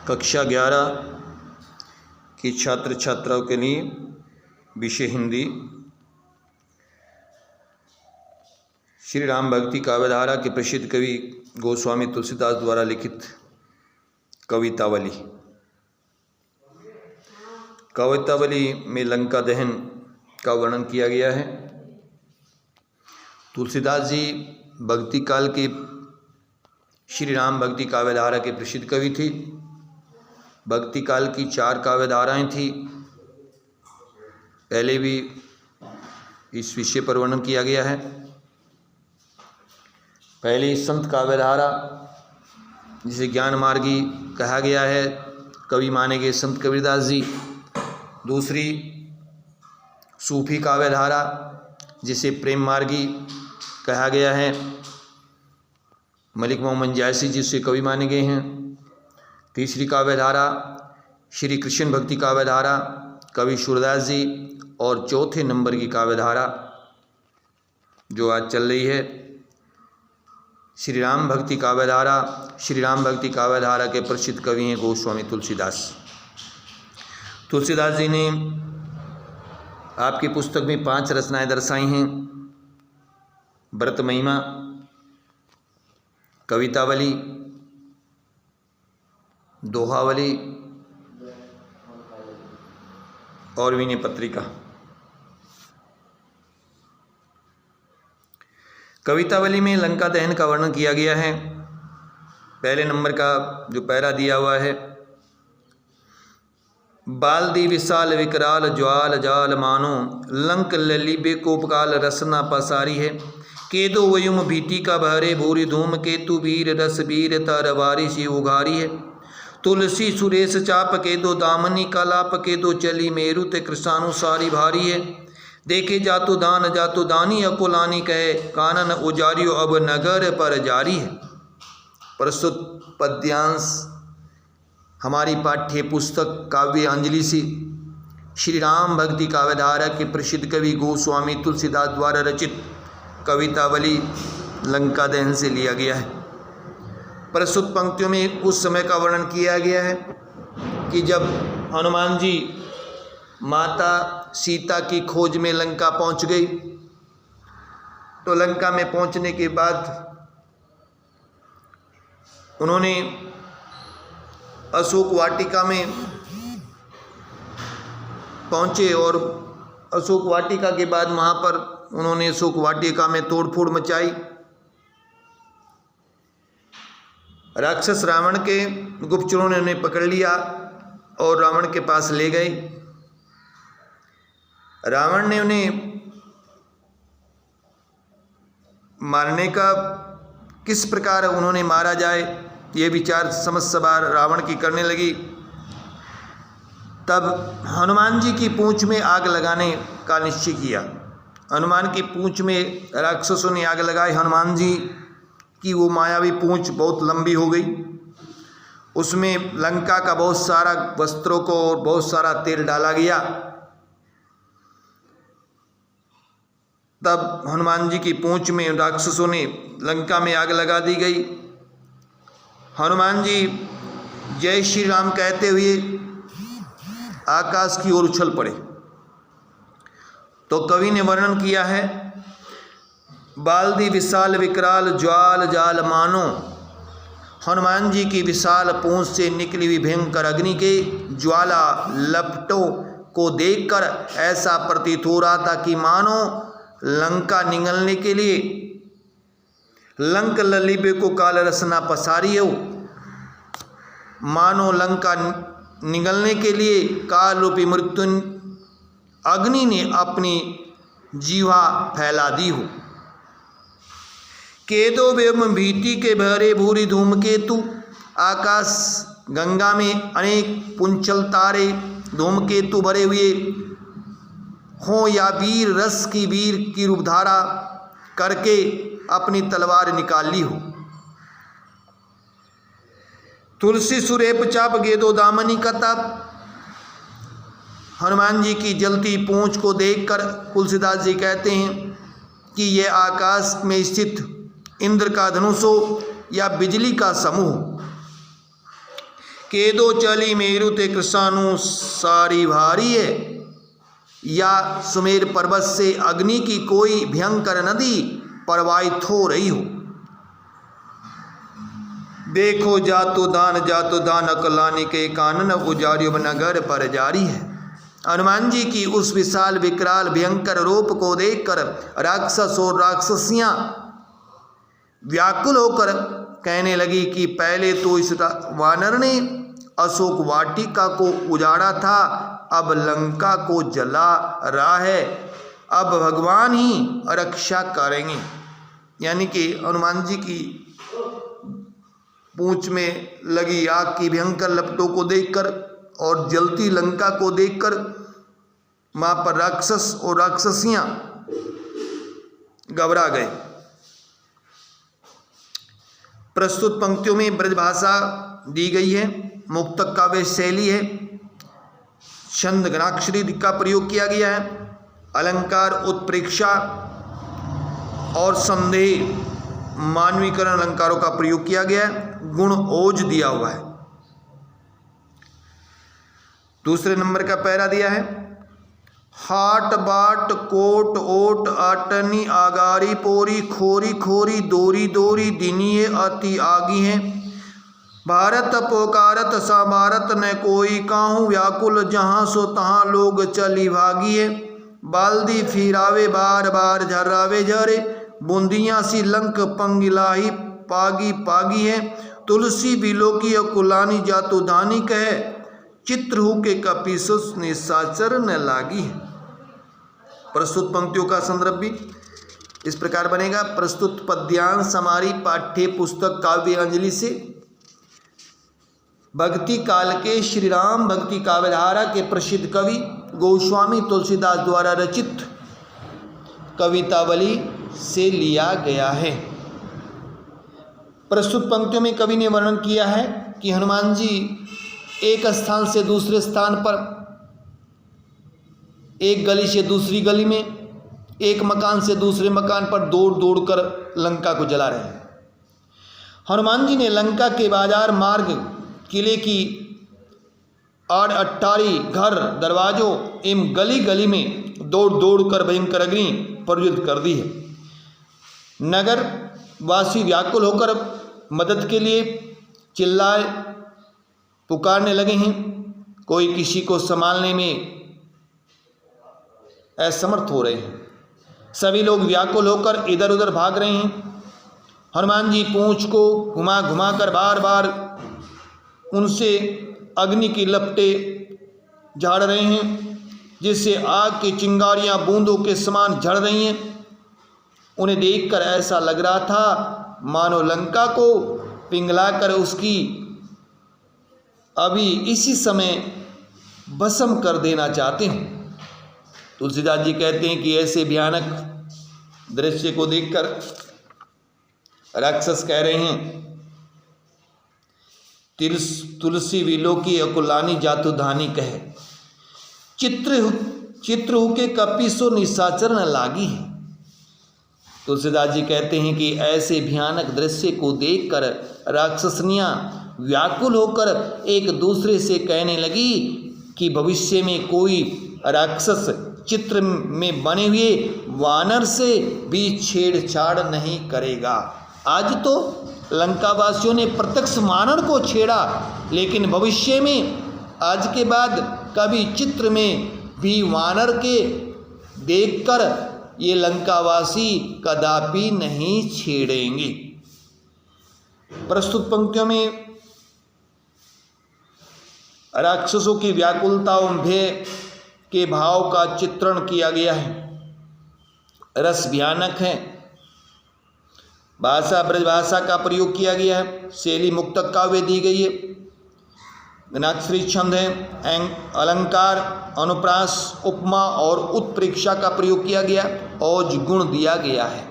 कक्षा 11 की छात्र छात्राओं के लिए विषय हिंदी। श्री राम भक्ति काव्यधारा के प्रसिद्ध कवि गोस्वामी तुलसीदास द्वारा लिखित कवितावली। कवितावली में लंका दहन का वर्णन किया गया है। तुलसीदास जी भक्ति काल के श्री राम भक्ति काव्यधारा के प्रसिद्ध कवि थे। भक्ति काल की 4 काव्यधाराएं थी। पहले भी इस विषय पर वर्णन किया गया है। पहली संत काव्यधारा जिसे ज्ञान मार्गी कहा गया है, कवि माने गए संत कबीरदास जी। दूसरी सूफी काव्यधारा जिसे प्रेम मार्गी कहा गया है, मलिक मोहम्मद जायसी जिससे कवि माने गए हैं। तीसरी काव्यधारा श्री कृष्ण भक्ति काव्यधारा कवि सूरदास जी। और चौथे नंबर की काव्यधारा जो आज चल रही है श्री राम भक्ति काव्यधारा। श्री राम भक्ति काव्यधारा के प्रसिद्ध कवि हैं गोस्वामी तुलसीदास। तुलसीदास जी ने आपकी पुस्तक में 5 रचनाएं दर्शाई हैं। व्रत महिमा, कवितावली, दोहावली और विनय पत्रिका। कवितावली में लंका दहन का वर्णन किया गया है। पहले नंबर का जो पैरा दिया हुआ है, बाल दी विशाल विकराल ज्वाल जाल मानो, लंक ललिबे कोपकाल रसना पसारी है। केदो वयुम भीति का बहरे भूरी धूम, केतु वीर रस वीर तरवारी सी उघारी है। तुलसी सुरेश चाप के दो दामनी कलाप, के दो चली मेरु ते कृषाणु सारी भारी है। देखे जातु दानी अकुलानी कहे, कानन उजारियो अब नगर पर जारी है। प्रस्तुत पद्यांश हमारी पाठ्य पुस्तक काव्य अंजलि से श्री राम भक्ति काव्यधारा के प्रसिद्ध कवि गोस्वामी तुलसीदास द्वारा रचित कवितावली लंका दहन से लिया गया है। प्रस्तुत पंक्तियों में उस समय का वर्णन किया गया है कि जब हनुमान जी माता सीता की खोज में लंका पहुंच गई, तो लंका में पहुंचने के बाद उन्होंने अशोक वाटिका में पहुंचे और अशोक वाटिका के बाद वहां पर उन्होंने अशोक वाटिका में तोड़फोड़ मचाई। राक्षस रावण के गुप्तचरों ने उन्हें पकड़ लिया और रावण के पास ले गए। रावण ने उन्हें मारने का किस प्रकार उन्होंने मारा जाए ये विचार समझ सवार रावण की करने लगी। तब हनुमान जी की पूंछ में आग लगाने का निश्चय किया। हनुमान की पूंछ में राक्षसों ने आग लगाई। हनुमान जी की वो मायावी पूंछ बहुत लंबी हो गई। उसमें लंका का बहुत सारा वस्त्रों को और बहुत सारा तेल डाला गया। तब हनुमान जी की पूंछ में राक्षसों ने लंका में आग लगा दी गई। हनुमान जी जय श्री राम कहते हुए आकाश की ओर उछल पड़े। तो कवि ने वर्णन किया है, बाल्दी विशाल विकराल ज्वाल जाल मानो। हनुमान जी की विशाल पूंछ से निकली हुई भयंकर अग्नि के ज्वाला लपटों को देखकर ऐसा प्रतीत हो रहा था कि मानो लंका निगलने के लिए लंक ललिबे को काल रसना पसारी हो। मानो लंका निगलने के लिए काल रूपी मृत्यु अग्नि ने अपनी जीवा फैला दी हो। केदो वेम भीति के भरे भूरी धूमकेतु, आकाश गंगा में अनेक पुंचल तारे धूमकेतु भरे हुए हों या वीर रस की रूपधारा करके अपनी तलवार निकाल ली हो। तुलसी सुरेप चाप गेदो दामनी कताब। हनुमान जी की जलती पूंछ को देखकर तुलसीदास जी कहते हैं कि यह आकाश में स्थित इंद्र का धनुष हो या बिजली का समूह। केदो चली मेरु ते कृषाणु सारी भारी है, या सुमेर पर्वत से अग्नि की कोई भयंकर नदी प्रवाहित हो रही हो। देखो जातो दान अकलानी के कानन उजारियो नगर पर जारी है। हनुमान जी की उस विशाल विकराल भयंकर रूप को देखकर राक्षस और राक्षसियां व्याकुल होकर कहने लगी कि पहले तो इस वानर ने अशोक वाटिका को उजाड़ा था, अब लंका को जला रहा है, अब भगवान ही रक्षा करेंगे। यानी कि हनुमान जी की पूंछ में लगी आग की भयंकर लपटों को देखकर और जलती लंका को देखकर वहां पर राक्षस और राक्षसियां घबरा गए। प्रस्तुत पंक्तियों में ब्रजभाषा दी गई है, मुक्तक काव्य शैली है, छंद घनाक्षरी का प्रयोग किया गया है, अलंकार उत्प्रेक्षा और संदेह मानवीकरण अलंकारों का प्रयोग किया गया है, गुण ओज दिया हुआ है। दूसरे नंबर का पैरा दिया है, हाट बाट कोट ओट अटनी आगारी पोरी खोरी खोरी दोरी दोरी दिनिये अति आगी हैं, भारत पोकारत सा भारत न कोई काहू व्याकुल जहाँ सो तहाँ लोग चली भागी है, बाल्दी फिरावे बार बार झर्रावे झरे बूंदियाँ सी लंक पंगिलाही पागी पागी है, तुलसी बिलोकी कुलानी जातु धानी कहे चित्रहू के कपीसुस निशाचर न लागी है। प्रस्तुत पंक्तियों का संदर्भ भी इस प्रकार बनेगा। प्रस्तुत पद्यांश हमारी पाठ्य पुस्तक काव्य अंजलि से भक्ति काल के श्री राम भक्ति काव्यधारा के प्रसिद्ध कवि गोस्वामी तुलसीदास द्वारा रचित कवितावली से लिया गया है। प्रस्तुत पंक्तियों में कवि ने वर्णन किया है कि हनुमान जी एक स्थान से दूसरे स्थान पर, एक गली से दूसरी गली में, एक मकान से दूसरे मकान पर दौड़ दौड़ कर लंका को जला रहे हैं। हनुमान जी ने लंका के बाजार मार्ग, किले की आड़ अट्टारी, घर दरवाजों एवं गली गली में दौड़ दौड़ कर भयंकर अग्नि प्रज्वलित कर दी है। नगर वासी व्याकुल होकर मदद के लिए चिल्लाए पुकारने लगे हैं, कोई किसी को संभालने में असमर्थ हो रहे हैं, सभी लोग व्याकुल होकर इधर उधर भाग रहे हैं। हनुमान जी पूंछ को घुमा घुमा कर बार बार उनसे अग्नि की लपटें झाड़ रहे हैं, जिससे आग की चिंगारियां बूंदों के समान झड़ रही हैं। उन्हें देखकर ऐसा लग रहा था मानो लंका को पिघलाकर उसकी अभी इसी समय भस्म कर देना चाहते हैं। तुलसीदास जी कहते हैं कि ऐसे भयानक दृश्य को देखकर राक्षस कह रहे हैं, तुलसी विलोकी अकुलानी जातु धानी कहे चित्रहू के कपीसो निशाचर न लागी है। तुलसीदास जी कहते हैं कि ऐसे भयानक दृश्य को देखकर राक्षसनियां व्याकुल होकर एक दूसरे से कहने लगी कि भविष्य में कोई राक्षस चित्र में बने हुए वानर से भी छेड़छाड़ नहीं करेगा। आज तो लंकावासियों ने प्रत्यक्ष वानर को छेड़ा, लेकिन भविष्य में आज के बाद कभी चित्र में भी वानर के देखकर ये लंकावासी कदापि नहीं छेड़ेंगे। प्रस्तुत पंक्तियों में राक्षसों की व्याकुलता एवं भय के भाव का चित्रण किया गया है। रस भयानक है, भाषा ब्रजभाषा का प्रयोग किया गया है, शैली मुक्तक काव्य दी गई है, घनाक्षरी छंद है, अलंकार, अनुप्रास, उपमा और उत्प्रेक्षा का प्रयोग किया गया, औज गुण दिया गया है।